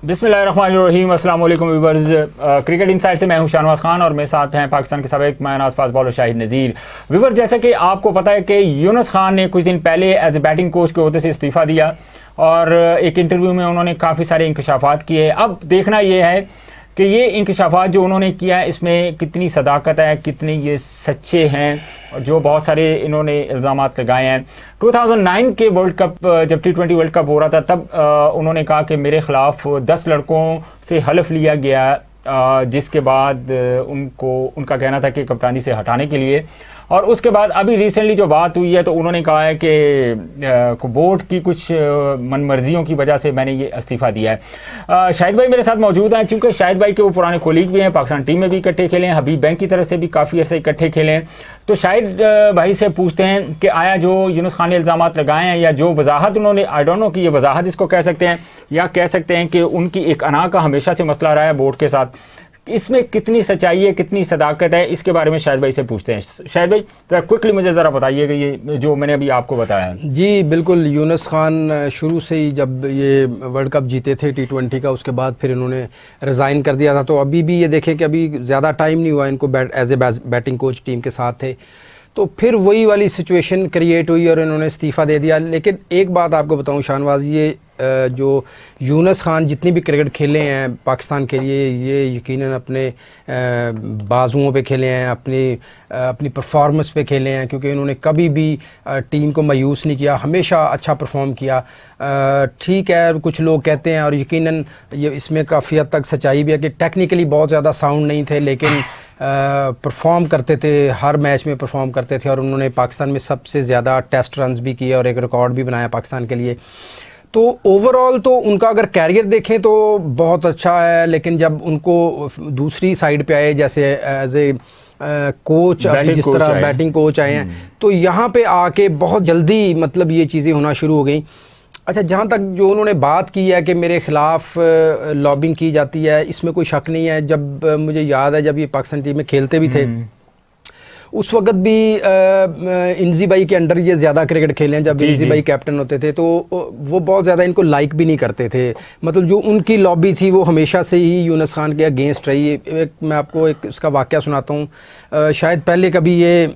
बिस्मिल्लाहिर्रहमानिर्रहीम, अस्सलाम वालेकुम व्यूअर्स। क्रिकेट इनसाइड से मैं हूं शाहनवाज खान और मेरे साथ हैं पाकिस्तान के साबिक मायनाज फास्ट बॉलर शाहिद नज़ीर। व्यूअर्स, जैसा कि आपको पता है कि यूनुस खान ने कुछ दिन पहले एज ए बैटिंग कोच के ओहदे से इस्तीफ़ा दिया और एक इंटरव्यू में उन्होंने काफ़ी सारे इंकशाफात किए। अब देखना यह है कि ये इंकशाफात जो उन्होंने किया है इसमें कितनी सदाकत है, कितने ये सच्चे हैं, और जो बहुत सारे इन्होंने इल्ज़ामात लगाए हैं। 2009 के वर्ल्ड कप, जब T20 वर्ल्ड कप हो रहा था, तब उन्होंने कहा कि मेरे ख़िलाफ़ 10 लड़कों से हलफ लिया गया, जिसके बाद उनका कहना था कि कप्तानी से हटाने के लिए। और उसके बाद अभी रिसेंटली जो बात हुई है तो उन्होंने कहा है कि बोर्ड की कुछ मनमर्जियों की वजह से मैंने ये इस्तीफ़ा दिया है। शाहिद भाई मेरे साथ मौजूद हैं, चूँकि शाहिद भाई के वो पुराने कोलीग भी हैं, पाकिस्तान टीम में भी इकट्ठे खेले हैं, हबीब बैंक की तरफ से भी काफ़ी ऐसे इकट्ठे खेले हैं। तो शाहिद भाई से पूछते हैं कि आया जो यूनुस खान ने इल्ज़ामात लगाए हैं या जो वजाहत उन्होंने, आई डोंट नो कि ये वजाहत इसको कह सकते हैं या कह सकते हैं कि उनकी एक अना का हमेशा से मसला रहा है बोर्ड के साथ, इसमें कितनी सच्चाई है, कितनी सदाकत है, इसके बारे में शाहिद भाई से पूछते हैं। शाहिद भाई ज़रा क्विकली मुझे ज़रा बताइएगा ये जो मैंने अभी आपको बताया है। जी बिल्कुल, यूनुस खान शुरू से ही जब ये वर्ल्ड कप जीते थे T20 का, उसके बाद फिर इन्होंने रिज़ाइन कर दिया था। तो अभी भी ये देखें कि अभी ज़्यादा टाइम नहीं हुआ इनको as a batting coach team के साथ थे, तो फिर वही वाली सिचुएशन क्रिएट हुई और इन्होंने इस्तीफ़ा दे दिया। लेकिन एक बात आपको बताऊं शाहनवाज, ये जो यूनुस खान जितनी भी क्रिकेट खेले हैं पाकिस्तान के लिए, ये यकीनन अपने बाजुओं पे खेले हैं, अपनी परफॉर्मेंस पे खेले हैं, क्योंकि इन्होंने कभी भी टीम को मायूस नहीं किया, हमेशा अच्छा परफॉर्म किया। ठीक है, कुछ लोग कहते हैं और यकीनन ये इसमें काफ़ी हद तक सच्चाई भी है कि टेक्निकली बहुत ज़्यादा साउंड नहीं थे, लेकिन परफॉर्म करते थे, हर मैच में परफॉर्म करते थे और उन्होंने पाकिस्तान में सबसे ज़्यादा टेस्ट रन्स भी किए और एक रिकॉर्ड भी बनाया पाकिस्तान के लिए। तो ओवरऑल तो उनका अगर कैरियर देखें तो बहुत अच्छा है, लेकिन जब उनको दूसरी साइड पे आए, जैसे एज ए कोच, अभी जिस तरह बैटिंग कोच आए हैं, तो यहाँ पे आके बहुत जल्दी मतलब ये चीज़ें होना शुरू हो गई। अच्छा, जहाँ तक जो उन्होंने बात की है कि मेरे ख़िलाफ़ लॉबिंग की जाती है, इसमें कोई शक नहीं है। जब मुझे याद है जब ये पाकिस्तान टीम में खेलते भी थे, उस वक़्त भी इंजी भाई के अंडर ये ज़्यादा क्रिकेट खेले हैं। जब इंजी भाई कैप्टन होते थे तो वो बहुत ज़्यादा इनको लाइक भी नहीं करते थे, मतलब जो उनकी लॉबी थी वो हमेशा से ही यूनुस खान के अगेंस्ट रही। मैं आपको एक इसका वाक़या सुनाता हूँ। शायद पहले कभी ये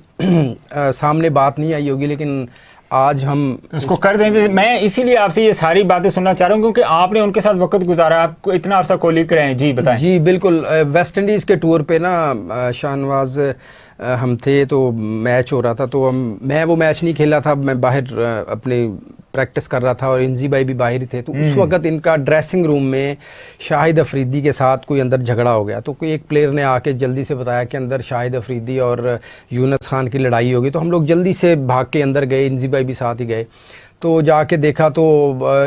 सामने बात नहीं आई होगी, लेकिन आज हम उसको कर देंगे। मैं इसीलिए आपसे ये सारी बातें सुनना चाह रहा हूँ क्योंकि आपने उनके साथ वक्त गुजारा, आपको इतना अरसा कोलीग रहे हैं। जी बताएं। जी बिल्कुल, वेस्ट इंडीज़ के टूर पे ना शाहनवाज हम थे, तो मैच हो रहा था, तो मैं वो मैच नहीं खेला था, मैं बाहर अपनी प्रैक्टिस कर रहा था और इंजी भाई भी बाहर ही थे। तो उस वक्त इनका ड्रेसिंग रूम में शाहिद अफरीदी के साथ कोई अंदर झगड़ा हो गया। तो कोई एक प्लेयर ने आके जल्दी से बताया कि अंदर शाहिद अफरीदी और यूनुस खान की लड़ाई होगी। तो हम लोग जल्दी से भाग के अंदर गए, इंजी भाई भी साथ ही गए। तो जाके देखा तो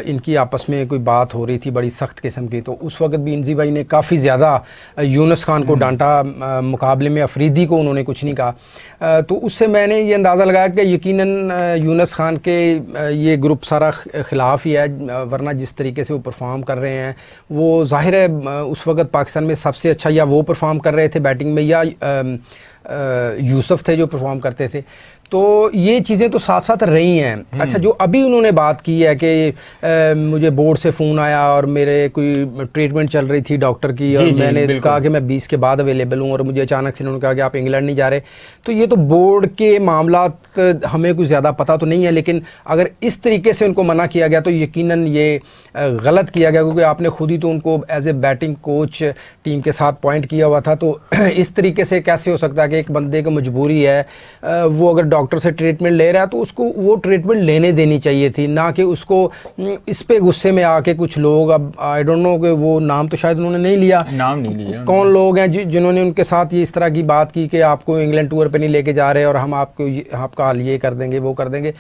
इनकी आपस में कोई बात हो रही थी बड़ी सख्त किस्म की। तो उस वक्त भी इंजी भाई ने काफ़ी ज़्यादा यूनुस खान को डांटा, मुकाबले में अफरीदी को उन्होंने कुछ नहीं कहा। तो उससे मैंने ये अंदाज़ा लगाया कि यकीनन यूनुस खान के ये ग्रुप सारा ख़िलाफ़ ही है, वरना जिस तरीके से वो परफॉर्म कर रहे हैं, वो ज़ाहिर है उस वक्त पाकिस्तान में सबसे अच्छा या वो परफॉर्म कर रहे थे बैटिंग में, या यूसुफ थे जो परफॉर्म करते थे। तो ये चीज़ें तो साथ साथ रही हैं। अच्छा, जो अभी उन्होंने बात की है कि मुझे बोर्ड से फ़ोन आया और मेरे कोई ट्रीटमेंट चल रही थी डॉक्टर की, और मैंने कहा कि मैं 20 के बाद अवेलेबल हूँ, और मुझे अचानक से उन्होंने कहा कि आप इंग्लैंड नहीं जा रहे। तो ये तो बोर्ड के मामलात हमें कुछ ज़्यादा पता तो नहीं है, लेकिन अगर इस तरीके से उनको मना किया गया तो यकीनन ये गलत किया गया, क्योंकि आपने खुद ही तो उनको as a batting coach team के साथ पॉइंट किया हुआ था। तो इस तरीके से कैसे हो सकता है कि एक बंदे को मजबूरी है, वो अगर डॉक्टर से ट्रीटमेंट ले रहा है तो उसको वो ट्रीटमेंट लेने देनी चाहिए थी, ना कि उसको इस पे गुस्से में आके कुछ लोग, अब आई डोंट नो कि वो नाम तो शायद उन्होंने नहीं लिया, कौन लोग हैं जिन्होंने उनके साथ ये इस तरह की बात की कि आपको इंग्लैंड टूर पे नहीं लेके जा रहे और हम आपका हाल ये कर देंगे वो कर देंगे।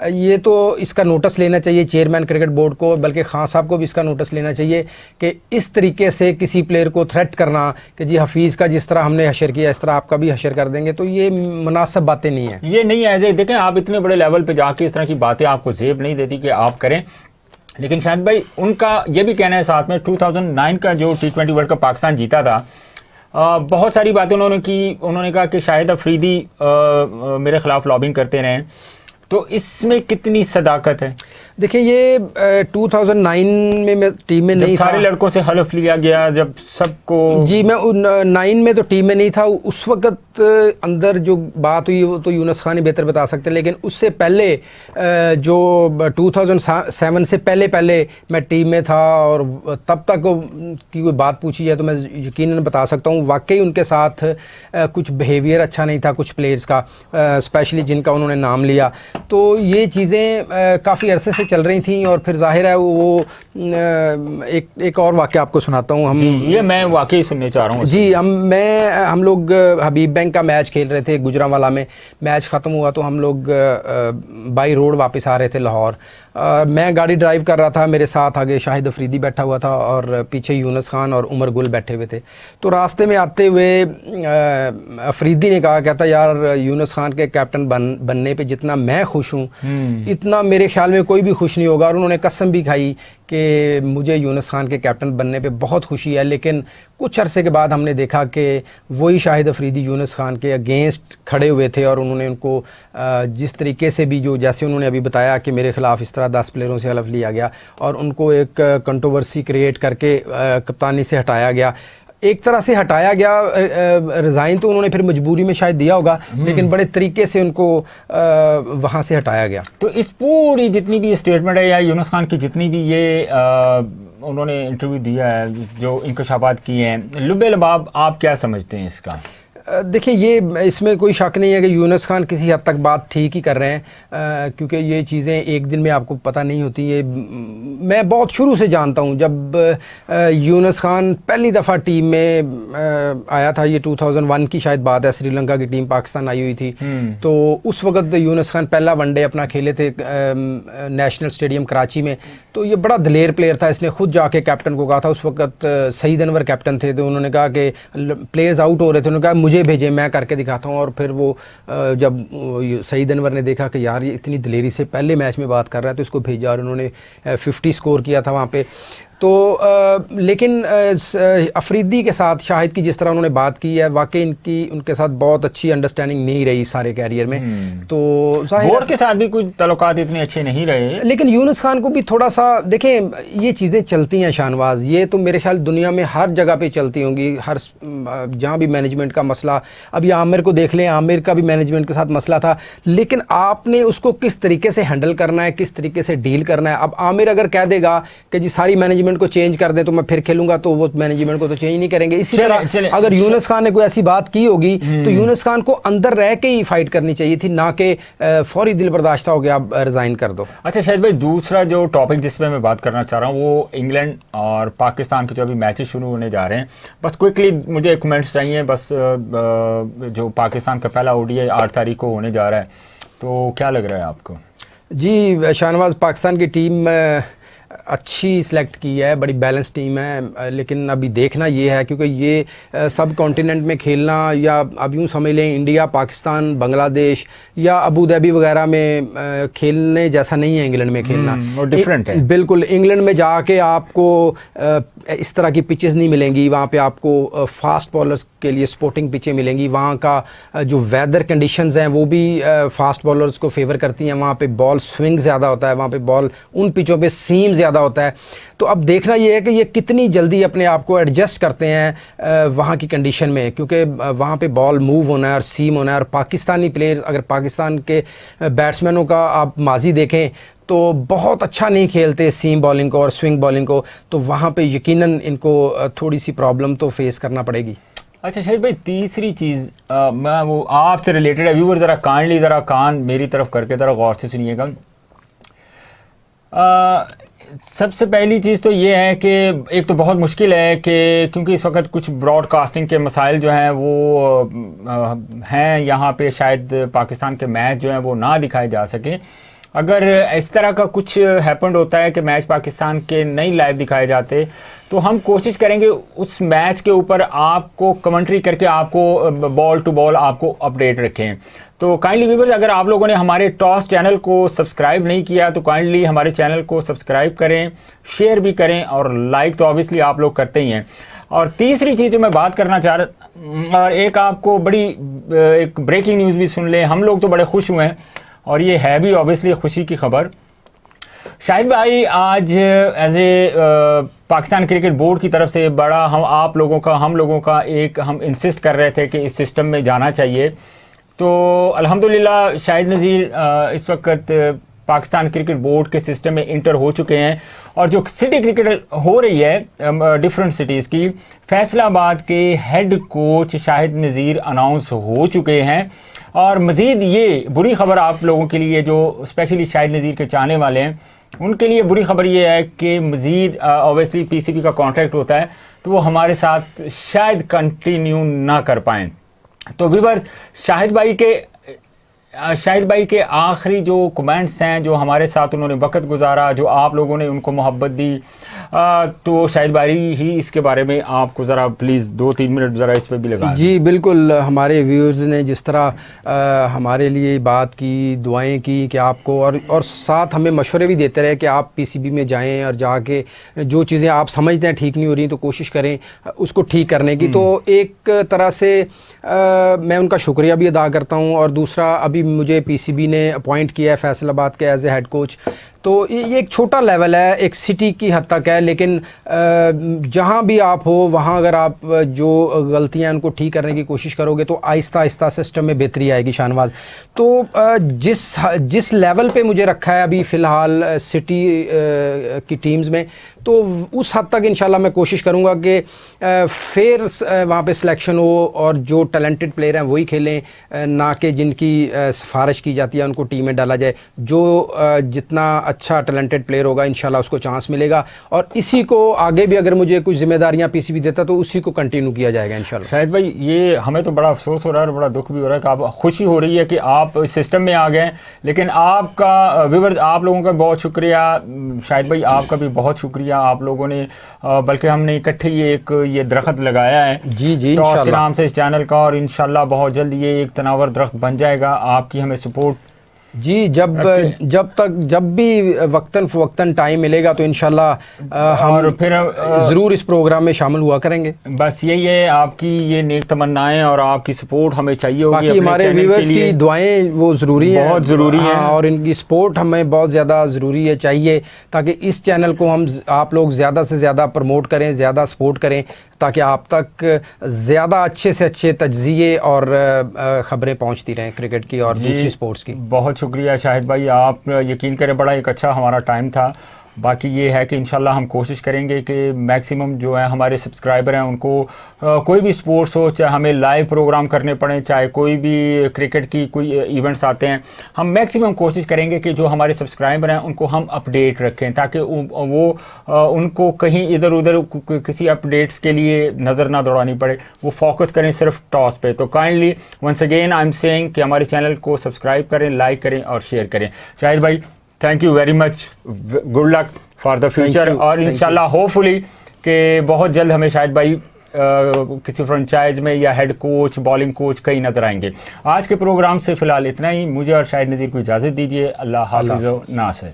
ये तो इसका नोटिस लेना चाहिए चेयरमैन क्रिकेट बोर्ड को, बल्कि खान साहब को भी इसका नोटिस लेना चाहिए कि इस तरीके से किसी प्लेयर को थ्रेट करना कि जी हफीज़ का जिस तरह हमने हशर किया इस तरह आपका भी हशर कर देंगे, तो ये मुनासिब बातें नहीं है। ये नहीं है। देखें, आप इतने बड़े लेवल पे जाके इस तरह की बातें आपको जेब नहीं देती कि आप करें। लेकिन शायद भाई उनका ये भी कहना है साथ में 2009 का जो T20 वर्ल्ड कप पाकिस्तान जीता था, बहुत सारी बातें उन्होंने की। उन्होंने कहा कि शाहिद अफरीदी मेरे ख़िलाफ़ लॉबिंग करते रहे। तो इसमें कितनी सदाकत है? देखिए ये 2009 में मैं टीम में नहीं था, सारे लड़कों से हलफ लिया गया, जब सबको जी मैं 9 में तो टीम में नहीं था उस वक्त। अंदर जो बात हुई वो तो यूनुस खान ही बेहतर बता सकते हैं, लेकिन उससे पहले जो 2007 से पहले मैं टीम में था और तब तक की कोई बात पूछी है तो मैं यकीनन बता सकता हूँ वाकई उनके साथ कुछ बिहेवियर अच्छा नहीं था कुछ प्लेयर्स का, स्पेशली जिनका उन्होंने नाम लिया। तो ये चीज़ें काफ़ी अरसे से चल रही थी और फिर जाहिर है वो एक और वाक़या आपको सुनाता हूँ। ये मैं वाकई सुनने चाह रहा हूँ जी। हम लोग हबीब बैंक का मैच खेल रहे थे गुजरांवाला में। मैच ख़त्म हुआ तो हम लोग बाई रोड वापस आ रहे थे लाहौर। मैं गाड़ी ड्राइव कर रहा था, मेरे साथ आगे शाहिद अफरीदी बैठा हुआ था और पीछे यूनुस खान और उमर गुल बैठे हुए थे। तो रास्ते में आते हुए अफरीदी ने कहा, कहता यार यूनुस खान के कैप्टन बनने पे जितना मैं खुश हूँ इतना मेरे ख्याल में कोई भी खुश नहीं होगा। और उन्होंने कसम भी खाई कि मुझे यूनुस खान के कैप्टन बनने पे बहुत खुशी है। लेकिन कुछ अरसे के बाद हमने देखा कि वही शाहिद अफरीदी यूनुस खान के अगेंस्ट खड़े हुए थे और उन्होंने उनको जिस तरीके से भी, जो जैसे उन्होंने अभी बताया कि मेरे ख़िलाफ़ इस तरह 10 प्लेयरों से हलफ लिया गया और उनको एक कंट्रोवर्सी क्रिएट करके कप्तानी से हटाया गया। एक तरह से हटाया गया, रिज़ाइन तो उन्होंने फिर मजबूरी में शायद दिया होगा, लेकिन बड़े तरीके से उनको वहाँ से हटाया गया। तो इस पूरी जितनी भी स्टेटमेंट है या यूनुस खान की जितनी भी ये उन्होंने इंटरव्यू दिया है, जो इंकशाफात किए हैं, लुब्बे लबाब, आप क्या समझते हैं इसका? देखिए ये इसमें कोई शक नहीं है कि यूनुस खान किसी हद तक बात ठीक ही कर रहे हैं, क्योंकि ये चीज़ें एक दिन में आपको पता नहीं होती। ये मैं बहुत शुरू से जानता हूँ। जब यूनुस खान पहली दफ़ा टीम में आया था, ये 2001 की शायद बात है, श्रीलंका की टीम पाकिस्तान आई हुई थी। तो उस वक्त यूनुस खान पहला वनडे अपना खेले थे नेशनल स्टेडियम कराची में। तो ये बड़ा दलेर प्लेयर था, इसने खुद जाके कैप्टन को कहा था, उस वक्त सईद अनवर कैप्टन थे। तो उन्होंने कहा कि प्लेयर्स आउट हो रहे थे, उन्होंने कहा मुझे भेजे, मैं करके दिखाता हूँ। और फिर वो जब सईद अनवर ने देखा कि यार ये इतनी दलेरी से पहले मैच में बात कर रहा है तो इसको भेजा और उन्होंने 50 स्कोर किया था वहाँ पे। तो लेकिन अफरीदी के साथ शाहिद की जिस तरह उन्होंने बात की है, वाकई उनके साथ बहुत अच्छी अंडरस्टैंडिंग नहीं रही सारे कैरियर में। तो बोर्ड के साथ भी कुछ तल्लुकात इतने अच्छे नहीं रहे। लेकिन यूनुस खान को भी थोड़ा सा देखें, ये चीज़ें चलती हैं शाहनवाज, ये तो मेरे ख्याल दुनिया में हर जगह पे चलती होंगी, हर जहाँ भी मैनेजमेंट का मसला। अभी आमिर को देख लें, आमिर का भी मैनेजमेंट के साथ मसला था, लेकिन आपने उसको किस तरीके से हैंडल करना है, किस तरीके से डील करना है। अब आमिर अगर कह देगा कि जी सारी मैनेजमेंट को चेंज कर दें तो मैं फिर खेलूंगा, तो वो मैनेजमेंट को तो चेंज नहीं करेंगे। इसी तरह अगर यूनुस खान ने कोई ऐसी बात की होगी तो यूनुस खान को अंदर रह के ही फाइट करनी चाहिए थी, ना कि फौरी दिल बर्दाश्त हो गया आप रिजाइन कर दो। अच्छा शाहिद भाई, दूसरा जो टॉपिक जिस पे मैं बात करना चाह रहा हूँ वो इंग्लैंड और पाकिस्तान के जो अभी मैचेस शुरू होने जा रहे हैं। बस क्विकली मुझे कमेंट्स चाहिए, बस जो पाकिस्तान का पहला ओडीआई 8 तारीख को होने जा रहा है, तो क्या लग रहा है आपको? जी शाहनवाज, पाकिस्तान की टीम अच्छी सिलेक्ट की है, बड़ी बैलेंस टीम है, लेकिन अभी देखना ये है क्योंकि ये सब कॉन्टिनेंट में खेलना, या अब यूँ समझ लें इंडिया, पाकिस्तान, बांग्लादेश या अबू धाबी वगैरह में खेलने जैसा नहीं है इंग्लैंड में खेलना। वो डिफरेंट है बिल्कुल। इंग्लैंड में जाके आपको इस तरह की पिचेस नहीं मिलेंगी, वहाँ पे आपको फास्ट बॉलर्स के लिए स्पोर्टिंग पिचें मिलेंगी। वहाँ का जो वेदर कंडीशंस हैं वो भी फास्ट बॉलर्स को फेवर करती हैं। वहाँ पे बॉल स्विंग ज़्यादा होता है, वहाँ पे बॉल उन पिचों पे सीम ज़्यादा होता है। तो अब देखना ये है कि ये कितनी जल्दी अपने आप को एडजस्ट करते हैं वहाँ की कंडीशन में, क्योंकि वहाँ पे बॉल मूव होना है और सीम होना है। और पाकिस्तानी प्लेयर्स, अगर पाकिस्तान के बैट्समैनों का आप माजी देखें तो बहुत अच्छा नहीं खेलते सीम बॉलिंग को और स्विंग बॉलिंग को, तो वहाँ पे यकीनन इनको थोड़ी सी प्रॉब्लम तो फेस करना पड़ेगी। अच्छा शाहिद भाई, तीसरी चीज़ मैं वो आपसे रिलेटेड है, व्यूअर ज़रा काइंडली ज़रा कान मेरी तरफ करके ज़रा गौर से सुनिएगा। सबसे पहली चीज़ तो ये है कि एक तो बहुत मुश्किल है कि क्योंकि इस वक्त कुछ ब्रॉडकास्टिंग के मसाइल जो हैं वो हैं यहाँ पे, शायद पाकिस्तान के मैच जो हैं वो ना दिखाए जा सके। अगर इस तरह का कुछ हैपेंड होता है कि मैच पाकिस्तान के नहीं लाइव दिखाए जाते, तो हम कोशिश करेंगे उस मैच के ऊपर आपको कमेंट्री करके आपको बॉल टू बॉल आपको अपडेट रखें। तो काइंडली व्यूअर्स, अगर आप लोगों ने हमारे टॉस चैनल को सब्सक्राइब नहीं किया तो काइंडली हमारे चैनल को सब्सक्राइब करें, शेयर भी करें और लाइक तो ऑब्वियसली आप लोग करते ही हैं। और तीसरी चीज़ जो मैं बात करना चाह रहा, और एक आपको बड़ी एक ब्रेकिंग न्यूज़ भी सुन लें, हम लोग तो बड़े खुश हुए हैं, और ये है भी ऑब्वियसली खुशी की खबर। शाहिद भाई, आज as a Pakistan cricket board की तरफ से बड़ा हम लोगों का एक हम इंसिस्ट कर रहे थे कि इस सिस्टम में जाना चाहिए। तो अल्हम्दुलिल्लाह शाहिद नज़ीर इस वक्त पाकिस्तान क्रिकेट बोर्ड के सिस्टम में इंटर हो चुके हैं, और जो सिटी क्रिकेट हो रही है डिफरेंट सिटीज़ की, फैसलाबाद के हेड कोच शाहिद नज़ीर अनाउंस हो चुके हैं। और मज़ीद ये बुरी खबर आप लोगों के लिए जो स्पेशली शाहिद नज़ीर के चाहने वाले हैं उनके लिए बुरी खबर ये है कि मज़ीद ऑब्वियसली पीसीबी का कॉन्ट्रैक्ट होता है तो वो हमारे साथ शायद कंटिन्यू ना कर पाएँ। तो व्यूअर्स, शाहिद भाई के आखिरी जो कमेंट्स हैं, जो हमारे साथ उन्होंने वक्त गुजारा, जो आप लोगों ने उनको मोहब्बत दी, तो शाहिद भाई ही इसके बारे में आपको ज़रा प्लीज़ 2-3 मिनट ज़रा इस पर भी लगा। जी बिल्कुल, हमारे व्यूअर्स ने जिस तरह हमारे लिए बात की, दुआएं की कि आपको और साथ हमें मशवरे भी देते रहे कि आप पीसीबी में जाएं और जाके जो चीज़ें आप समझते हैं ठीक नहीं हो रही तो कोशिश करें उसको ठीक करने की। तो एक तरह से मैं उनका शुक्रिया भी अदा करता हूं। और दूसरा, अभी मुझे पीसीबी ने अपॉइंट किया है फैसलाबाद के एज ए हेड कोच। तो ये एक छोटा लेवल है, एक सिटी की हद तक है, लेकिन जहाँ भी आप हो वहाँ अगर आप जो गलतियाँ हैं उनको ठीक करने की कोशिश करोगे तो आहिस्ता आहिस्ता सिस्टम में बेहतरी आएगी। शाहनवाज, तो जिस लेवल पे मुझे रखा है अभी फ़िलहाल सिटी की टीम्स में, तो उस हद तक इंशाल्लाह मैं कोशिश करूँगा कि फिर वहाँ पे सिलेक्शन हो और जो टैलेंटेड प्लेयर हैं वही खेलें, ना कि जिनकी सिफारिश की जाती है उनको टीम में डाला जाए। जो जितना अच्छा टैलेंटेड प्लेयर होगा इंशाल्लाह उसको चांस मिलेगा, और इसी को आगे भी अगर मुझे कुछ जिम्मेदारियां पीसीबी देता तो उसी को कंटिन्यू किया जाएगा इंशाल्लाह। शाहिद भाई, ये हमें तो बड़ा अफसोस हो रहा है और बड़ा दुख भी हो रहा है कि आप, खुशी हो रही है कि आप इस सिस्टम में आ गए, लेकिन आपका व्यूअर्स, आप लोगों का बहुत शुक्रिया। शाहिद भाई, आपका भी बहुत शुक्रिया। आप लोगों ने बल्कि हमने इकट्ठे ये दरख्त लगाया है जी इंशाल्लाह के नाम से इस चैनल का, और इंशाल्लाह बहुत जल्द ये एक तनावर दरख्त बन जाएगा। आपकी हमें सपोर्ट जी, जब भी वक्तन टाइम मिलेगा तो इंशाल्लाह हम फिर ज़रूर इस प्रोग्राम में शामिल हुआ करेंगे। बस यही है, आपकी ये नेक तमन्नाएं और आपकी सपोर्ट हमें चाहिए होगी। बाकी हमारे व्यूअर्स की दुआएं वो ज़रूरी हैं, बहुत ज़रूरी है, और इनकी सपोर्ट हमें बहुत ज़्यादा ज़रूरी है, चाहिए, ताकि इस चैनल को आप लोग ज़्यादा से ज़्यादा प्रमोट करें, ज़्यादा सपोर्ट करें, ताकि आप तक ज़्यादा अच्छे से अच्छे तज्ज़िये और ख़बरें पहुँचती रहें क्रिकेट की और दूसरी स्पोर्ट्स की। बहुत शुक्रिया शाहिद भाई, आप यकीन करें बड़ा एक अच्छा हमारा टाइम था। बाकी ये है कि इंशाल्लाह हम कोशिश करेंगे कि मैक्सिमम जो है हमारे सब्सक्राइबर हैं उनको कोई भी स्पोर्ट्स हो, चाहे हमें लाइव प्रोग्राम करने पड़े, चाहे कोई भी क्रिकेट की कोई इवेंट्स आते हैं, हम मैक्सिमम कोशिश करेंगे कि जो हमारे सब्सक्राइबर हैं उनको हम अपडेट रखें, ताकि वो उनको कहीं इधर उधर किसी अपडेट्स के लिए नज़र ना दौड़ानी पड़े, वो फोकस करें सिर्फ टॉस पे। तो kindly once again I am saying कि हमारे चैनल को सब्सक्राइब करें, लाइक करें और शेयर करें। शाहिद भाई, thank you very much, good luck for the future, और इंशाल्लाह होपफुली कि बहुत जल्द हमें शाहिद भाई किसी फ्रेंचाइज में या हेड कोच, बॉलिंग कोच कहीं नजर आएंगे। आज के प्रोग्राम से फिलहाल इतना ही, मुझे और शाहिद नज़ीर को इजाज़त दीजिए। अल्लाह हाफ़िज़ व नासिर।